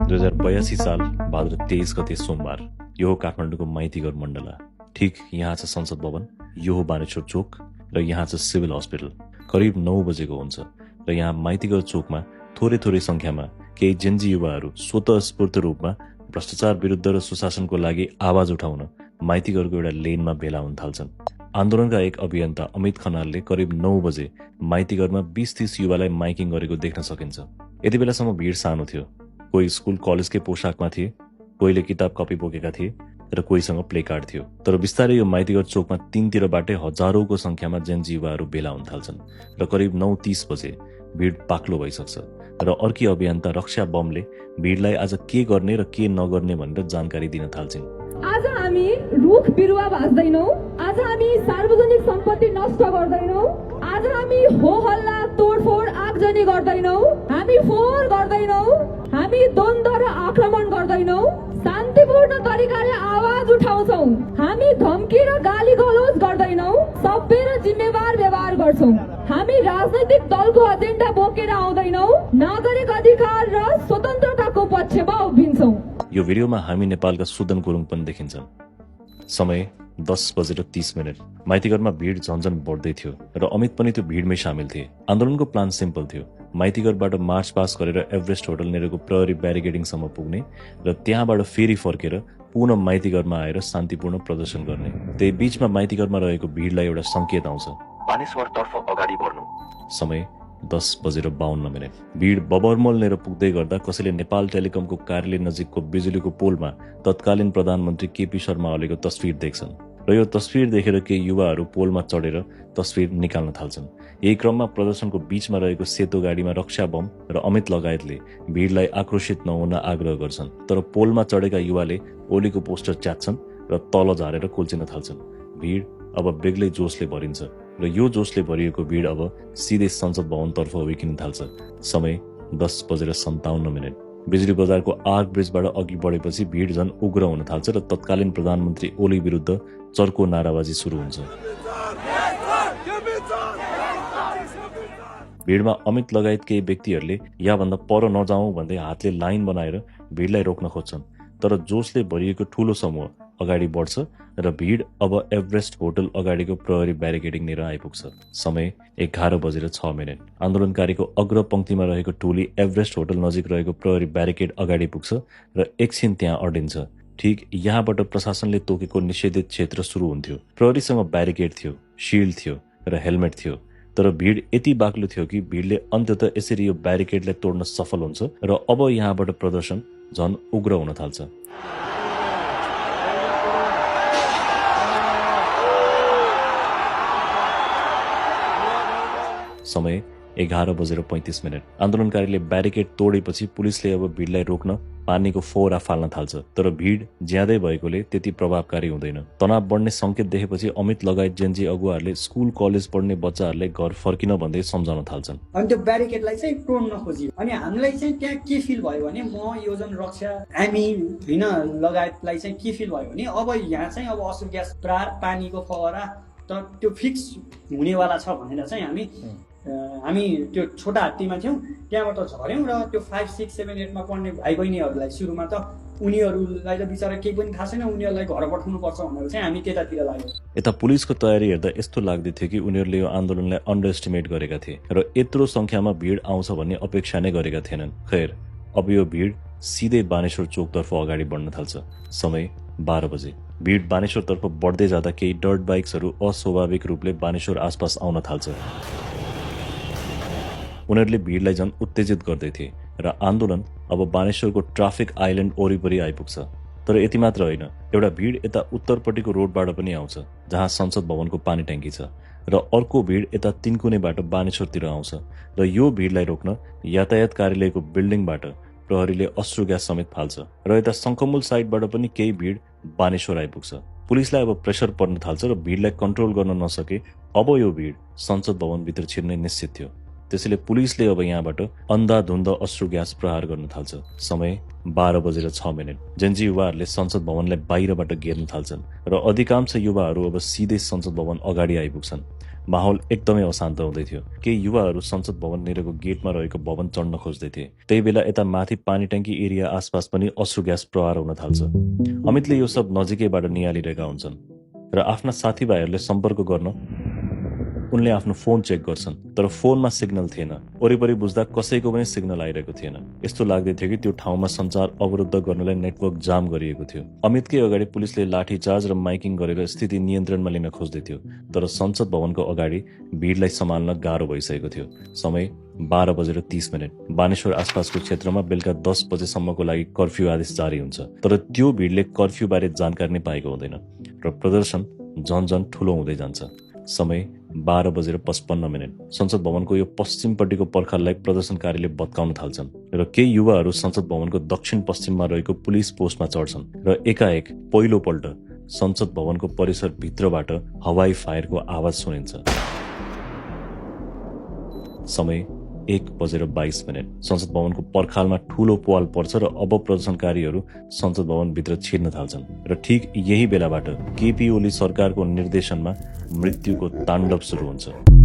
2082 साल भाद्र 23 गते सोमबार। यो हो काठमाडौँको माइतीघर मण्डला। ठिक यहाँ छ संसद भवन, यो हो बानेश्वर चोक र यहाँ छ सिभिल हस्पिटल। करिब 9 बजेको हुन्छ र यहाँ माइतीघर चोकमा थोरै संख्यामा केही जेन्जी युवाहरू स्वतःस्फूर्त रूपमा भ्रष्टाचार विरुद्ध र सुशासनको लागि आवाज उठाउन माइतीघरको एउटा लेनमा भेला हुन थाल्छन्। आन्दोलनका एक अभियन्ता अमित खनालले करिब 9 बजे माइतीघरमा 20-30 युवालाई माइकिङ गरेको देख्न सकिन्छ। यति बेलासम्म भिड सानो थियो। कोही स्कुल कलेजकै पोसाकमा थिए, कोहीले किताब कपी बोकेका थिए र कोहीसँग प्ले कार्ड थियो। तर बिस्तारै यो माइतीघर चोकमा तीनतिरबाटै हजारौंको संख्यामा जेन्जी युवाहरू भेला हुन थाल्छन् र करिब 9:30 बजे भिड पाक्लो भइसक्छ र अर्की अभियन्ता रक्षा बमले भिडलाई आज के गर्ने र के नगर्ने भनेर जानकारी दिन थाल्छिन्। आज हामी रुख बिरुवा भाँच्दैनौ, आज हामी सार्वजनिक सम्पत्ति नष्ट गर्दैनौ, आज हामी हो हल्ला तोडफोड आगजनी गर्दैनौ, हामी फोहोर गर्दैनौ, हामी द्वन्द र आक्रमण गर्दैनौ, शान्तिपूर्ण तरिकाले आवाज उठाउँछौ, हामी धम्की र गाली गलौज गर्दैनौ, सभ्य र जिम्मेवार व्यवहार गर्छौ, हामी राजनैतिक दलको एजेन्डा बोकेर आउँदैनौ, नागरिक अधिकार र स्वतन्त्रताको पक्षमा उभिन्छौ। यो भिडियोमा हामी नेपालका सुदन गुरुङ पनि देखिन्छन्। समय 10:30। माइतीघरमा भिड झन्झन बढ्दै थियो र अमित पनि त्यो भिडमै सामेल थिए। आन्दोलनको प्लान सिम्पल थियो, माइतीघरबाट मार्च पास गरेर एभरेस्ट होटल नेरको प्रहरी ब्यारिकेडिङसम्म पुग्ने र त्यहाँबाट फेरि फर्केर पुनः माइतीघरमा आएर शान्तिपूर्ण प्रदर्शन गर्ने। त्यही बीचमा माइतीघरमा रहेको भिडलाई एउटा संकेत आउँछ, बानेश्वरतर्फ अगाडि बढ्नु। समय 10:52। भिड बबरमल लिएर पुग्दै गर्दा कसैले नेपाल टेलिकमको कार्यालय नजिकको बिजुलीको पोलमा तत्कालीन प्रधानमन्त्री केपी शर्मा ओलीको तस्विर देख्छन् र यो तस्विर देखेर केही युवाहरू पोलमा चढेर तस्विर निकाल्न थाल्छन्। यही क्रममा प्रदर्शनको बीचमा रहेको सेतो गाडीमा रक्षा बम र अमित लगायतले भिडलाई आक्रोशित नहुन आग्रह गर्छन्। तर पोलमा चढेका युवाले ओलीको पोस्टर च्यात्छन् र तल झारेर कुल्चिन थाल्छन्। भिड अब बेग्लै जोसले भरिन्छ र यो जोसले भरिएको भिड अब सिधै संसद भवनतर्फ उभिकिन थाल्छ। समय 10:57। बिजुली बजारको आर्क ब्रिजबाट अघि बढेपछि भिड झन उग्र हुन थाल्छ र तत्कालीन प्रधानमन्त्री ओली विरुद्ध चर्को नाराबाजी सुरु हुन्छ। भिडमा अमित लगायत केही व्यक्तिहरूले याभन्दा पर नजाउँ भन्दै हातले लाइन बनाएर भिडलाई रोक्न खोज्छन्। तर जोसले भरिएको ठूलो समूह अगाडि बढ्छ र भिड अब एभरेस्ट होटल अगाडिको प्रहरी ब्यारिकेडिङ लिएर आइपुग्छ। समय 11:06। आन्दोलनकारीको अग्र पंक्तिमा रहेको टोली एभरेस्ट होटल नजिक रहेको प्रहरी ब्यारिकेड अगाडि पुग्छ र एकछिन त्यहाँ अडिन्छ। ठिक यहाँबाट प्रशासनले तोकेको निषेधित क्षेत्र सुरु हुन्थ्यो। प्रहरीसँग ब्यारिकेड थियो, शिल्ड थियो र हेलमेट थियो। तर भिड यति बाक्लो थियो कि भिडले अन्ततः यसरी यो ब्यारिकेडलाई तोड्न सफल हुन्छ र अब यहाँबाट प्रदर्शन झन उग्र हुन थाल्छ। समय 11:35। आन्दोलनकारीले ब्यारिकेड तोडेपछि पुलिसले अब भिडलाई रोक्न पानीको फोहरा फाल्न थाल्छ। तर भिड ज्यादै भएकोले त्यति प्रभावकारी हुँदैन। तनाव बढ्ने संकेत देखेपछि अमित लगायत जेन्जी अगुवाहरूले स्कुल कलेज पढ्ने बच्चाहरूलाई घर फर्किन भन्दै सम्झाउन थाल्छन्। अनि त्यो ब्यारिकेडलाई चाहिँ तोड्न खोजियो। अनि हामीलाई चाहिँ त्यहाँ के फिल भयो भने म योजन रक्षा हामी हैन लगायतलाई चाहिँ के फिल भयो भने अब यहाँ चाहिँ अब असर ग्यास प्रार पानीको फहरा त त्यो फिक्स हुनेवाला छ भनेर चाहिँ हामी त्यो छोटा हात्तीमा थियौँ, त्यहाँबाट झऱ्यौँ र त्यो 5, 6, 7, 8 मा पढ्ने भाइ बहिनीहरूलाई सुरुमा त उनीहरूलाई त बिचरा केही पनि थाहा छैन, उनीहरूलाई घर पठाउनु पर्छ भनेर चाहिँ हामी त्यतातिर लाग्यौँ। यता पुलिसको तयारी हेर्दा यस्तो लाग्दै थियो कि उनीहरूले यो आन्दोलनलाई अन्डर एस्टिमेट गरेका थिए र यत्रो संख्यामा भिड आउँछ भन्ने अपेक्षा नै गरेका थिएनन्। खैर, अब यो भिड सिधै बानेश्वर चोकतर्फ अगाडि बढ्न थाल्छ। समय 12 बजे। भिड बानेश्वरतर्फ बढ्दै जाँदा केही डर्ट बाइक्सहरू अस्वाभाविक रूपले बानेश्वर आसपास आउन थाल्छ। उनीहरूले भिडलाई झन उत्तेजित गर्दै थिए र आन्दोलन अब बानेश्वरको ट्राफिक आइल्यान्ड वरिपरि आइपुग्छ। तर यति मात्र होइन, एउटा भिड यता उत्तरपट्टिको रोडबाट पनि आउँछ जहाँ संसद भवनको पानी ट्याङ्की छ र अर्को भिड यता तिनकुनेबाट बानेश्वरतिर आउँछ र यो भिडलाई रोक्न यातायात कार्यालयको बिल्डिङबाट प्रहरीले अश्रु ग्यास समेत फाल्छ र यता शङ्खमूल साइडबाट पनि केही भिड बानेश्वर आइपुग्छ। पुलिसलाई अब प्रेसर पर्न थाल्छ र भिडलाई कन्ट्रोल गर्न नसके अब यो भिड संसद भवनभित्र छिर्ने निश्चित थियो। त्यसैले पुलिसले अब यहाँबाट अन्धाधुन्द अश्रु ग्यास प्रहार गर्न थाल्छ। समय 12:06। जेन्जी युवाहरूले संसद भवनलाई बाहिरबाट घेर्न थाल्छन् र अधिकांश युवाहरू अब सिधै संसद भवन अगाडि आइपुग्छन्। माहौल एकदमै अशान्त हुँदै थियो। केही युवाहरू संसद भवन निरको गेटमा रहेको भवन चढ्न खोज्दै थिए। त्यही बेला यता माथि पानी ट्याङ्की एरिया आसपास पनि अश्रु ग्यास प्रहार हुन थाल्छ। अमितले यो सब नजिकैबाट निहालिरहेका हुन्छन् र आफ्ना साथीभाइहरूले सम्पर्क गर्न उनले आफ्नो फोन चेक गर्छन्, तर फोनमा सिग्नल थिएन। वरिपरि बुझ्दा कसैको पनि सिग्नल आइरहेको थिएन। यस्तो लाग्दै थियो कि त्यो ठाउँमा सञ्चार अवरुद्ध गर्नलाई नेटवर्क जाम गरिएको थियो। अमितकै अगाडि पुलिसले लाठीचार्ज र माइकिङ गरेर स्थिति नियन्त्रणमा लिन खोज्दै थियो, तर संसद भवनको अगाडि भिडलाई सम्हाल्न गाह्रो भइसकेको थियो। समय 12:30। बानेश्वर आसपासको क्षेत्रमा बेलुका 10 बजेसम्मको लागि कर्फ्यू आदेश जारी हुन्छ, तर त्यो भिडले कर्फ्यू बारे जानकारी नै पाएको हुँदैन र प्रदर्शन झन ठूलो हुँदै जान्छ। समय 12:55। संसद भवनको यो पश्चिमपट्टिको पर्खाललाई प्रदर्शनकारीले भत्काउन थाल्छन् र केही युवाहरू संसद भवनको दक्षिण पश्चिममा रहेको पुलिस पोस्टमा चढ्छन् र एकाएक पहिलोपल्ट संसद भवनको परिसर भित्रबाट हवाई फायरको आवाज सुनिन्छ। समय 1:22। संसद भवनको पर्खालमा ठूलो प्वाल पर्छ र अब प्रदर्शनकारीहरू संसद भवन भित्र छिर्न थाल्छन् र ठीक यही बेलाबाट केपी ओली सरकारको निर्देशनमा मृत्युको ताण्डव सुरु हुन्छ।